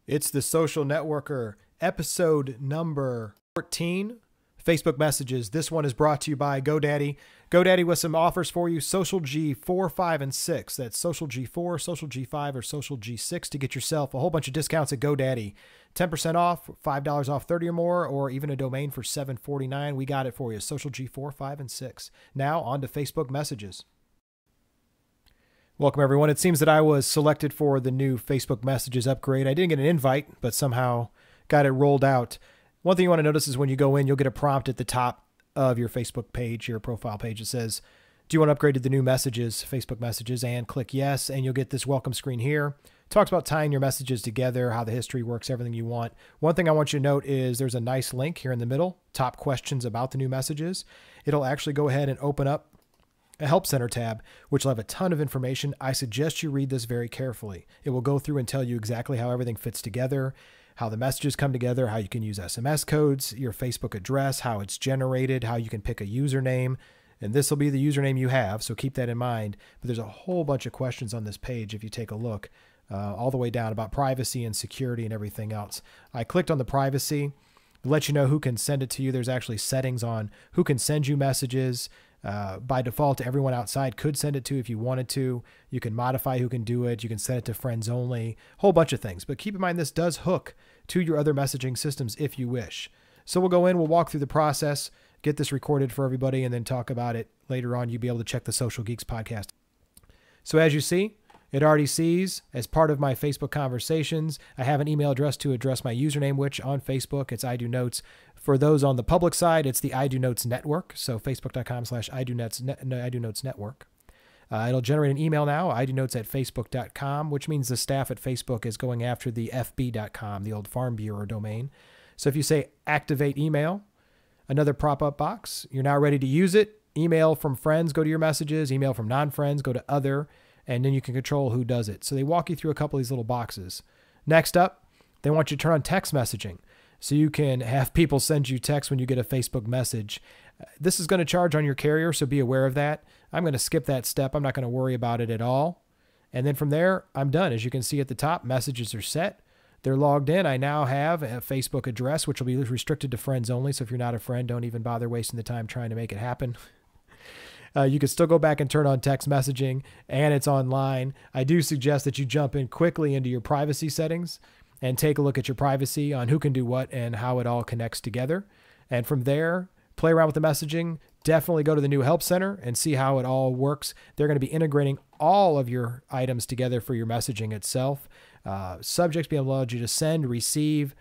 It's the Social Networker, episode number 14, Facebook messages. This one is brought to you by GoDaddy. GoDaddy with some offers for you, Social G 4, 5, and 6. That's Social G4, Social G5, or Social G6 to get yourself a whole bunch of discounts at GoDaddy. 10% off, $5 off 30 or more, or even a domain for $7.49. We got it for you, Social G4, 5, and 6. Now on to Facebook messages. Welcome, everyone. It seems that I was selected for the new Facebook messages upgrade. I didn't get an invite, but somehow got it rolled out. One thing you want to notice is when you go in, you'll get a prompt at the top of your Facebook page, your profile page. It says, do you want to upgrade to the new messages, Facebook messages? And click yes, and you'll get this welcome screen here. It talks about tying your messages together, how the history works, everything you want. One thing I want you to note is there's a nice link here in the middle, top questions about the new messages. It'll actually go ahead and open up a Help Center tab, which will have a ton of information. I suggest you read this very carefully. It will go through and tell you exactly how everything fits together, how the messages come together, how you can use SMS codes, your Facebook address, how it's generated, how you can pick a username. And this will be the username you have, so keep that in mind. But there's a whole bunch of questions on this page if you take a look, all the way down about privacy and security and everything else. I clicked on the privacy. It'll let you know who can send it to you. There's actually settings on who can send you messages. By default, everyone outside could send it to if you wanted to. You can modify who can do it. You can send it to friends only, whole bunch of things. But keep in mind, this does hook to your other messaging systems if you wish. So we'll go in, we'll walk through the process, get this recorded for everybody, and then talk about it later on. You'll be able to check the Social Geeks podcast. So as you see, it already sees as part of my Facebook conversations, I have an email address to address my username, which on Facebook, it's I Do Notes. For those on the public side, it's the I Do Notes Network. So facebook.com/I Do Notes Network. It'll generate an email now, idonotes@facebook.com, which means the staff at Facebook is going after the fb.com, the old Farm Bureau domain. So if you say activate email, another pop-up box, you're now ready to use it. Email from friends, go to your messages. Email from non-friends, go to other. And then you can control who does it. So they walk you through a couple of these little boxes. Next up, they want you to turn on text messaging. So you can have people send you text when you get a Facebook message. This is going to charge on your carrier, so be aware of that. I'm going to skip that step. I'm not going to worry about it at all. And then from there, I'm done. As you can see at the top, messages are set. They're logged in. I now have a Facebook address, which will be restricted to friends only. So if you're not a friend, don't even bother wasting the time trying to make it happen. You can still go back and turn on text messaging, and it's online. I do suggest that you jump in quickly into your privacy settings and take a look at your privacy on who can do what and how it all connects together. And from there, play around with the messaging. Definitely go to the new Help Center and see how it all works. They're going to be integrating all of your items together for your messaging itself. Subjects being allowed you to send, receive,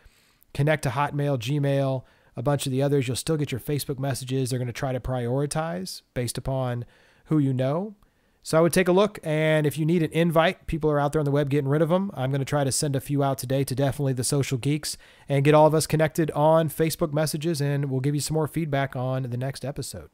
connect to Hotmail, Gmail, a bunch of the others. You'll still get your Facebook messages. They're going to try to prioritize based upon who you know. So I would take a look, and if you need an invite, people are out there on the web getting rid of them. I'm going to try to send a few out today to definitely the Social Geeks and get all of us connected on Facebook messages, and we'll give you some more feedback on the next episode.